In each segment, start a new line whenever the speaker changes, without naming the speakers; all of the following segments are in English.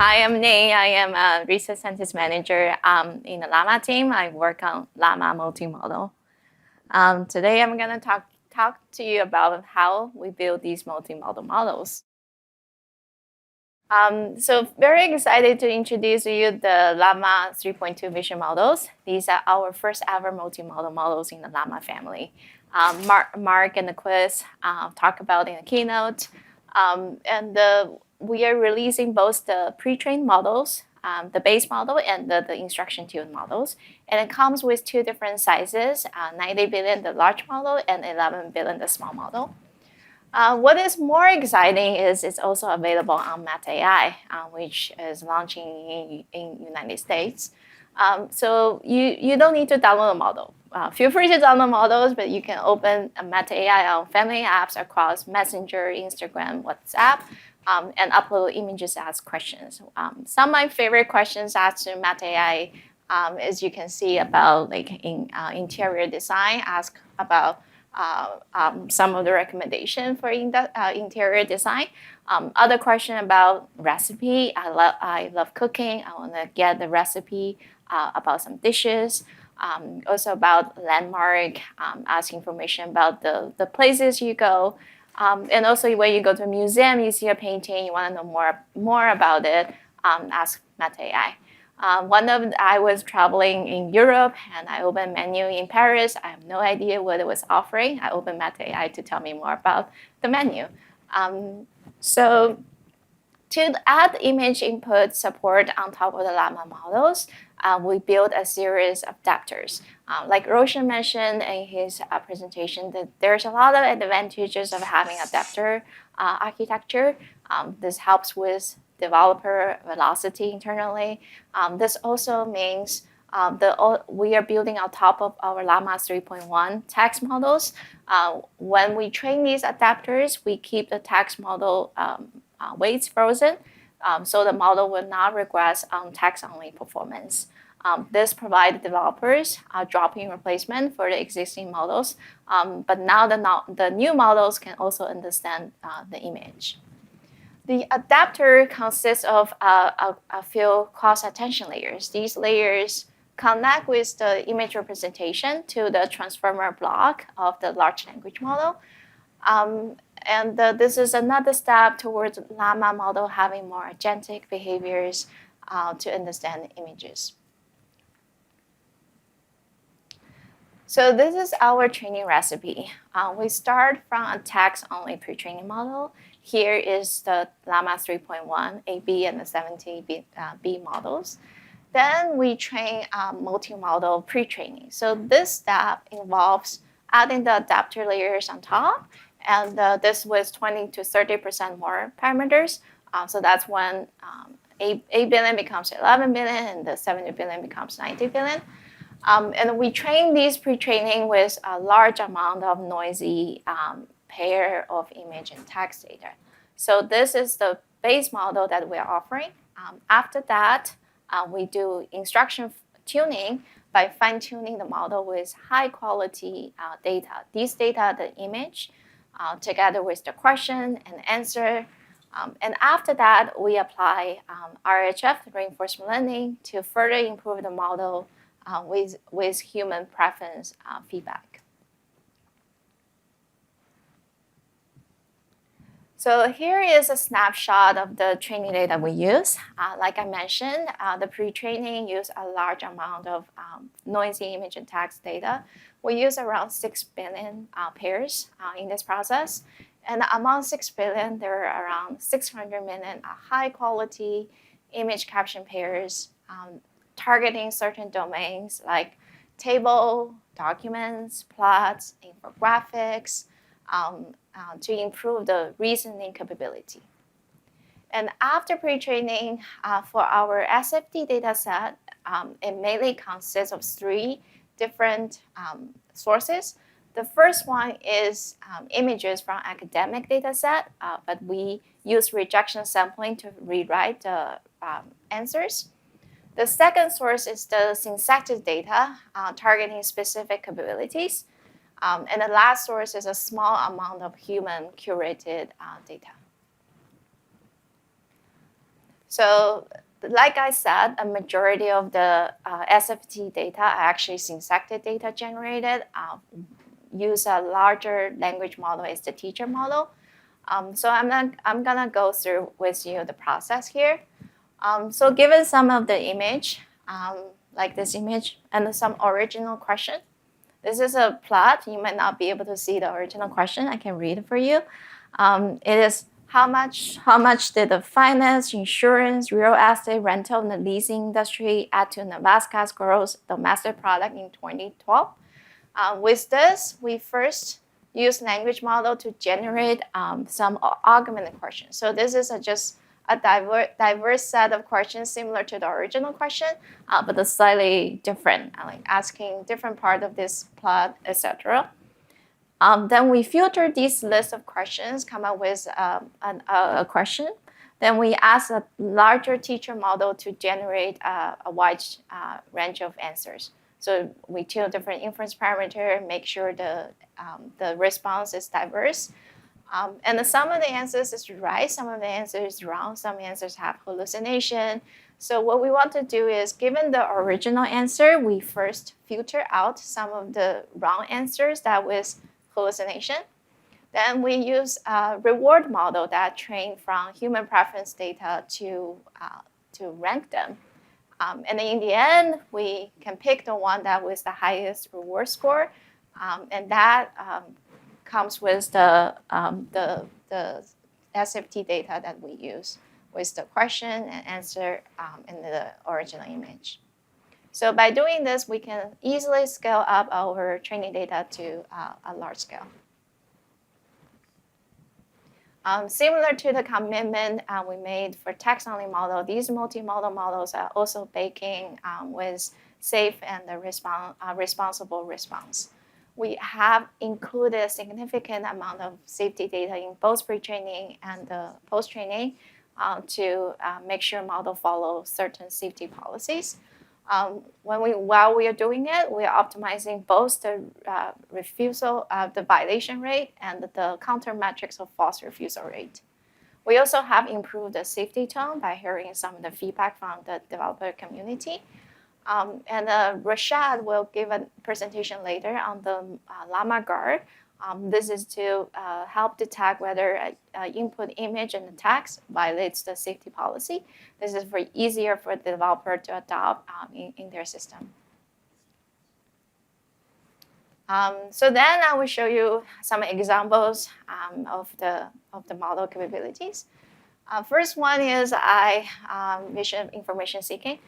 Hi, I'm Nate. I am a research scientist manager in the Llama team. I work on Llama Multimodal. Today, I'm going to talk to you about how we build these multimodal models. So very excited to introduce you the Llama 3.2 vision models. These are our first ever multimodal models in the Llama family. Mark and the quiz talk about in the keynote. We are releasing both the pre-trained models, the base model, and the instruction tuned models. And it comes with two different sizes, 90 billion, the large model, and 11 billion, the small model. What is more exciting is it's also available on Meta AI, which is launching in United States. So you don't need to download a model. Feel free to download models, but you can open a Meta AI on family apps across Messenger, Instagram, WhatsApp, and upload images, ask questions. Some of my favorite questions asked to Meta AI, as you can see, about interior design, ask about some of the recommendation for interior design. Other question about recipe. I love cooking. I want to get the recipe about some dishes. Also about landmark, ask information about the places you go. And also when you go to a museum, you see a painting, you want to know more about it, ask Meta AI. I was traveling in Europe and I opened a menu in Paris. I have no idea what it was offering. I opened Meta AI to tell me more about the menu. So to add image input support on top of the Llama models, we built a series of adapters. Like Roshan mentioned in his presentation, that there's a lot of advantages of having adapter architecture. This helps with developer velocity internally. This also means we are building on top of our Llama 3.1 text models. When we train these adapters, we keep the text model weights frozen, so the model will not regress on text-only performance. This provides developers a drop-in replacement for the existing models, but now the new models can also understand the image. The adapter consists of a few cross-attention layers. These layers connect with the image representation to the transformer block of the large language model. This is another step towards Llama model having more agentic behaviors to understand images. So this is our training recipe. We start from a text-only pre-training model. Here is the Llama 3.1 AB and the 70B models. Then we train multimodal pre-training. So this step involves adding the adapter layers on top, and this was 20 to 30% more parameters. So that's when 8 billion becomes 11 billion, and the 70 billion becomes 90 billion. And we train these pre-training with a large amount of noisy pair of image and text data. So this is the base model that we're offering. After that, we do instruction tuning by fine-tuning the model with high-quality data. These data, the image, together with the question and answer. And after that, we apply RHF, reinforcement learning, to further improve the model with human preference feedback. So here is a snapshot of the training data we use. Like I mentioned, the pre-training use a large amount of noisy image and text data. We use around 6 billion pairs in this process. And among 6 billion, there are around 600 million high-quality image caption pairs targeting certain domains like table, documents, plots, infographics, to improve the reasoning capability. And after pre-training, for our SFD data set, it mainly consists of 3 different sources. The first one is images from academic data set, but we use rejection sampling to rewrite the answers. The second source is the synthetic data targeting specific capabilities. And the last source is a small amount of human curated data. So like I said, a majority of the SFT data are actually syntactic data generated. Use a larger language model as the teacher model. So I'm gonna go through with you the process here. So given some of the image, like this image, and some original question, this is a plot. You might not be able to see the original question. I can read it for you. It is how much did the finance, insurance, real estate, rental, and the leasing industry add to Nebraska's gross domestic product in 2012? With this, we first use language model to generate some augmented questions. So this is just a diverse set of questions similar to the original question, but slightly different, like asking different part of this plot, etc. Then we filter this list of questions, come up with a question. Then we ask a larger teacher model to generate a wide range of answers. So we tune different inference parameter, make sure the response is diverse. And some of the answers is right, some of the answers is wrong, some answers have hallucination. So what we want to do is, given the original answer, we first filter out some of the wrong answers that was hallucination. Then we use a reward model that trained from human preference data to rank them. And then in the end, we can pick the one that was the highest reward score, and that comes with the SFT data that we use with the question and answer in the original image. So by doing this, we can easily scale up our training data to a large scale. Similar to the commitment we made for text-only model, these multimodal models are also baking with safe and responsible response. We have included a significant amount of safety data in both pre-training and post-training to make sure model follows certain safety policies. While we are doing it, we are optimizing both the refusal, the violation rate, and the counter metrics of false refusal rate. We also have improved the safety tone by hearing some of the feedback from the developer community. And Rashad will give a presentation later on the Llama guard. This is to help detect whether input image and the text violates the safety policy. This is easier for the developer to adopt in their system. So then I will show you some examples of the model capabilities. First one is mission information seeking.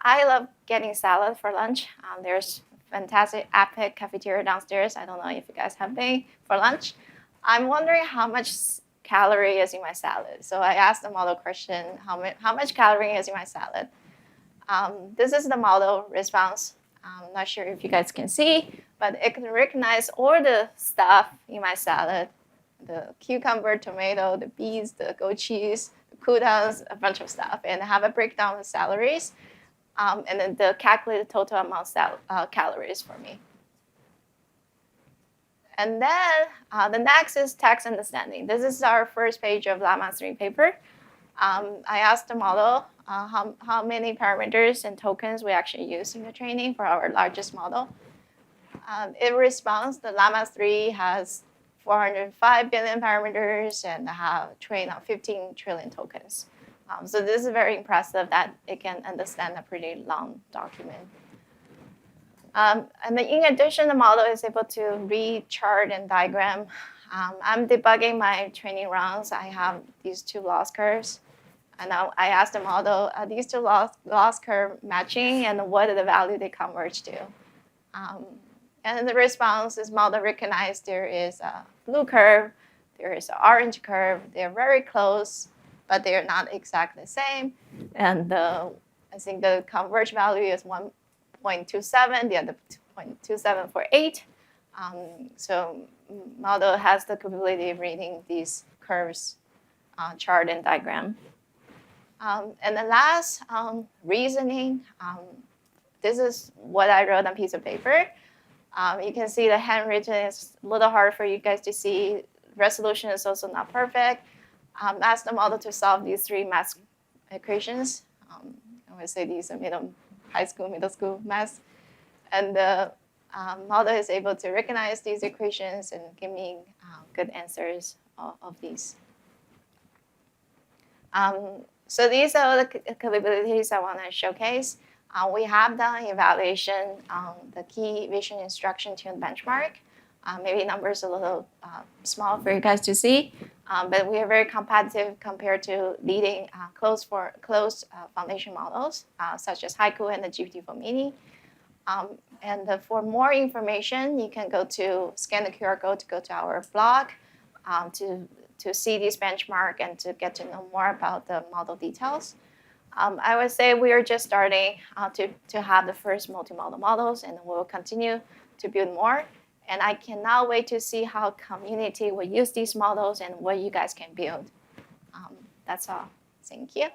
I love getting salad for lunch. There's fantastic epic cafeteria downstairs. I don't know if you guys have been for lunch. I'm wondering how much calorie is in my salad. So I asked the model question, how much calorie is in my salad? This is the model response. I'm not sure if you guys can see, but it can recognize all the stuff in my salad: the cucumber, tomato, the beets, the goat cheese, the croutons, a bunch of stuff, and have a breakdown of salaries. And then the calculated total amount of calories for me. And then the next is text understanding. This is our first page of Llama 3 paper. I asked the model how many parameters and tokens we actually use in the training for our largest model. It responds the Llama 3 has 405 billion parameters and have trained on 15 trillion tokens. So this is very impressive that it can understand a pretty long document. And then in addition, the model is able to read chart and diagram. I'm debugging my training runs. I have these two loss curves. And now I asked the model, are these two loss curve matching, and what are the value they converge to? And the response is model recognized there is a blue curve, there is an orange curve. They're very close, but they are not exactly the same. And I think the converge value is 1.27, the other 0.2748. So model has the capability of reading these curves, chart and diagram. And the last, reasoning. This is what I wrote on a piece of paper. You can see the handwritten is a little hard for you guys to see. Resolution is also not perfect. Ask the model to solve these three math equations. I would say these are high school, middle school math. And the model is able to recognize these equations and give me good answers of these. So these are the capabilities I want to showcase. We have done evaluation on the key vision instruction tune benchmark. Maybe numbers a little small for you guys to see, but we are very competitive compared to leading closed foundation models, such as Haiku and the GPT-4 Mini. And for more information, you can scan the QR code to go to our blog to see this benchmark and to get to know more about the model details. I would say we are just starting to have the first multimodal models, and we'll continue to build more. And I cannot wait to see how community will use these models and what you guys can build. That's all. Thank you.